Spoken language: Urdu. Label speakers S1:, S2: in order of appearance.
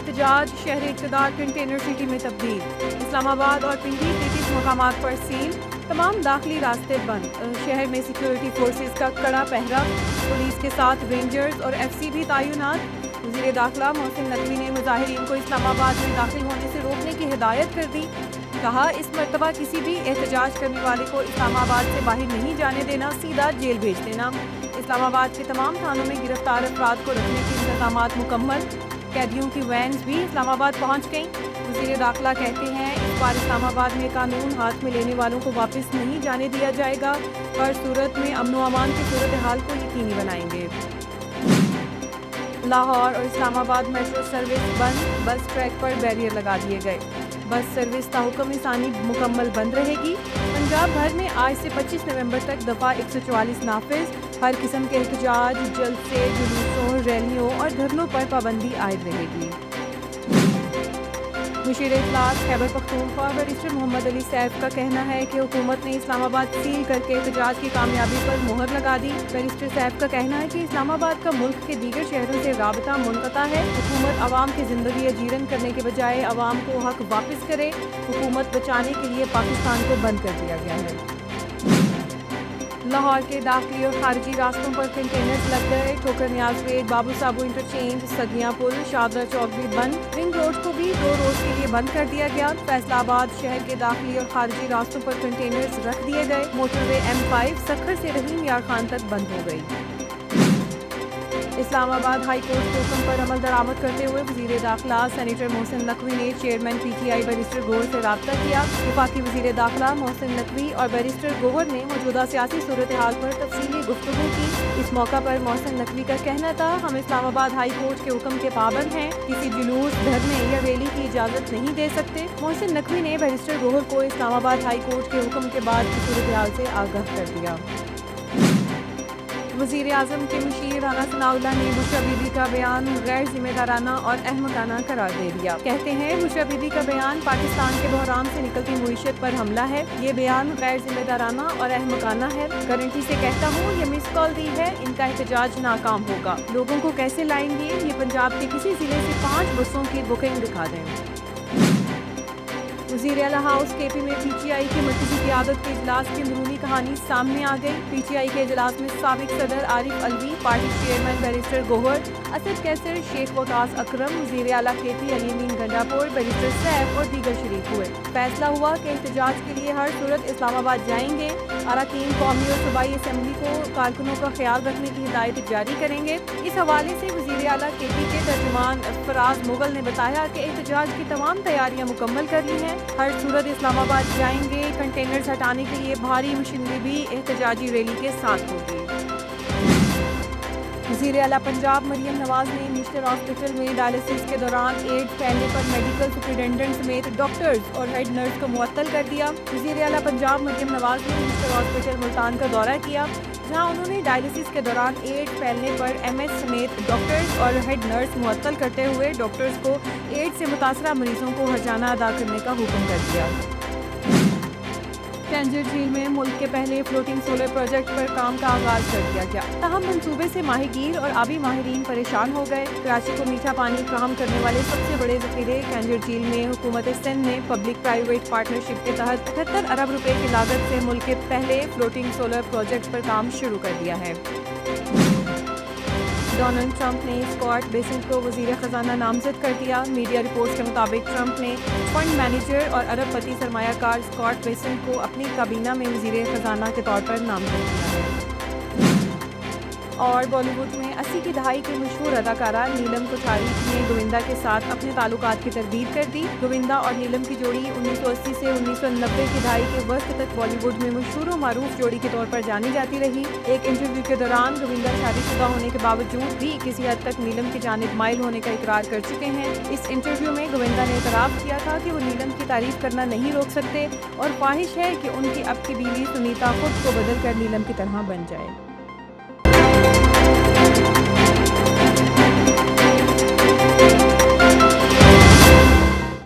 S1: احتجاج شہر اقتدار کنٹینر سٹی میں تبدیل، اسلام آباد اور پنڈی کے 30 مقامات پر سیل، تمام داخلی راستے بند، شہر میں سیکیورٹی فورسز کا کڑا پہرا، پولیس کے ساتھ رینجرز اور ایف سی بھی تعینات۔ وزیر داخلہ محسن نقوی نے مظاہرین کو اسلام آباد میں داخل ہونے سے روکنے کی ہدایت کر دی، کہا اس مرتبہ کسی بھی احتجاج کرنے والے کو اسلام آباد سے باہر نہیں جانے دینا، سیدھا جیل بھیج دینا۔ اسلام آباد کے تمام تھانوں میں گرفتار افراد کو رکھنے کے انتظامات مکمل، قیدیوں کی وینز بھی اسلام آباد پہنچ گئیں۔ وزیر داخلہ کہتے ہیں اس بار اسلام آباد میں قانون ہاتھ میں لینے والوں کو واپس نہیں جانے دیا جائے گا، ہر صورت میں امن و امان کی صورتحال کو یقینی بنائیں گے۔ لاہور اور اسلام آباد میٹرو سروس بند، بس ٹریک پر بیریئر لگا دیے گئے، بس سروس تاحکم ثانی مکمل بند رہے گی۔ پنجاب بھر میں آج سے 25 نومبر تک دفعہ 144 نافذ، ہر قسم کے احتجاج، جلسے، جلوسوں، ریلیوں اور دھرنوں پر پابندی عائد رہے گی۔ مشیر اطلاعات خیبر پختونخوا بیرسٹر محمد علی سیف کا کہنا ہے کہ حکومت نے اسلام آباد سیل کر کے احتجاج کی کامیابی پر مہر لگا دی۔ بیرسٹر سیف کا کہنا ہے کہ اسلام آباد کا ملک کے دیگر شہروں سے رابطہ منقطع ہے، حکومت عوام کی زندگی اجیرن کرنے کے بجائے عوام کو حق واپس کرے، حکومت بچانے کے لیے پاکستان کو بند کر دیا گیا ہے۔ لاہور کے داخلی اور خارجی راستوں پر کنٹینرز لگ گئے، ٹھوکر نیاز گیٹ، بابو صابو انٹرچینج، سگیاں پل، شادرہ چوک بھی بند، رنگ روڈ کو بھی 2 روز کے لیے بند کر دیا گیا۔ فیصلہ آباد شہر کے داخلی اور خارجی راستوں پر کنٹینرز رکھ دیے گئے، موٹر وے M5 سکھر سے رحیم یار خان تک بند ہو گئی۔ اسلام آباد ہائی کورٹ کے حکم پر عمل درآمد کرتے ہوئے وزیر داخلہ سینیٹر محسن نقوی نے چیئرمین PTI بیرسٹر گوہر سے رابطہ کیا۔ وفاقی وزیر داخلہ محسن نقوی اور بیرسٹر گوہر نے موجودہ سیاسی صورتحال پر تفصیلی گفتگو کی۔ اس موقع پر محسن نقوی کا کہنا تھا، ہم اسلام آباد ہائی کورٹ کے حکم کے پابند ہیں، کسی جلوس، دھرنے یا ریلی کی اجازت نہیں دے سکتے۔ محسن نقوی نے بیرسٹر گوہر کو اسلام آباد ہائی کورٹ کے حکم کے بعد کی صورتحال سے آگاہ کر دیا۔ وزیر اعظم کے مشیر رانا ثناء اللہ نے بشریٰ بی بی کا بیان غیر ذمہ دارانہ اور احمقانہ قرار دے دیا۔ کہتے ہیں بشریٰ بی بی کا بیان پاکستان کے بحران سے نکلتی معیشت پر حملہ ہے، یہ بیان غیر ذمہ دارانہ اور احمقانہ ہے، گارنٹی سے کہتا ہوں یہ مس کال دی ہے، ان کا احتجاج ناکام ہوگا۔ لوگوں کو کیسے لائیں گے؟ یہ پنجاب کے کسی ضلع سے 5 بسوں کی بکنگ دکھا دیں۔ وزیر اعلیٰ ہاؤس KP میں PTI کی مرکزی قیادت کے اجلاس کی اندرونی کہانی سامنے آ گئی۔ PTI کے اجلاس میں سابق صدر عارف الوی، پارٹی چیئرمین بیرسٹر گوہر، اسد کیسر، شیخ وقاص اکرم، وزیر اعلیٰ KP علی امین گنڈاپور، بیرسٹر سیف اور دیگر شریک ہوئے۔ فیصلہ ہوا کہ احتجاج کے لیے ہر صورت اسلام آباد جائیں گے، اراکین قومی اور صوبائی اسمبلی کو کارکنوں کا خیال رکھنے کی ہدایت جاری کریں گے۔ اس حوالے سے وزیر اعلیٰ KP کے ترجمان فراز مغل نے بتایا کہ احتجاج کی تمام تیاریاں مکمل کر لی ہیں، ہر صورت اسلام آباد جائیں گے، کنٹینرز ہٹانے کے لیے بھاری مشینری بھی احتجاجی ریلی کے ساتھ ہوگی۔ وزیر اعلیٰ پنجاب مریم نواز نے مسٹر ہاسپٹل میں ڈائلسس کے دوران ایڈز پھیلنے پر میڈیکل سپرنٹینڈنٹ سمیت ڈاکٹرز اور ہیڈ نرس کو معطل کر دیا۔ وزیر اعلیٰ پنجاب مریم نواز نے مسٹر ہاسپٹل ملتان کا دورہ کیا، جہاں انہوں نے ڈائلسس کے دوران ایڈز پھیلنے پر MS سمیت ڈاکٹرز اور ہیڈ نرس معطل کرتے ہوئے ڈاکٹرز کو ایڈز سے متاثرہ مریضوں کو ہرجانہ ادا کرنے کا حکم کر دیا۔ ٹینجر جھیل میں ملک کے پہلے فلوٹنگ سولر پروجیکٹ پر کام کا آغاز کر دیا گیا، تاہم منصوبے سے ماہی گیر اور آبی ماہرین پریشان ہو گئے۔ کراچی کو میٹھا پانی فراہم کرنے والے سب سے بڑے ذخیرے ٹینجر جھیل میں حکومت سندھ نے پبلک پرائیویٹ پارٹنرشپ کے تحت 78 ارب روپے کی لاگت سے ملک کے پہلے فلوٹنگ سولر پروجیکٹ پر کام شروع کر دیا ہے۔ ڈونلڈ ٹرمپ نے اسکاٹ بیسنٹ کو وزیر خزانہ نامزد کر دیا۔ میڈیا رپورٹس کے مطابق ٹرمپ نے فنڈ مینیجر اور ارب پتی سرمایہ کار اسکاٹ بیسنٹ کو اپنی کابینہ میں وزیر خزانہ کے طور پر نامزد کیا ہے۔ اور بالی ووڈ میں 80 کی دہائی کی مشہور اداکارہ نیلم کوٹھاری نے گووندا کے ساتھ اپنے تعلقات کی تردید کر دی۔ گووندا اور نیلم کی جوڑی 1980 سے 1990 کی دہائی کے وسط تک بالی ووڈ میں مشہور و معروف جوڑی کے طور پر جانی جاتی رہی۔ ایک انٹرویو کے دوران گووندا شادی شدہ ہونے کے باوجود بھی کسی حد تک نیلم کی جانب مائل ہونے کا اقرار کر چکے ہیں۔ اس انٹرویو میں گووندا نے اعتراف کیا تھا کہ وہ نیلم کی تعریف کرنا نہیں روک سکتے اور خواہش ہے کہ ان کی اب کی بیوی سنیتا خود کو بدل کر نیلم کی طرح بن جائے۔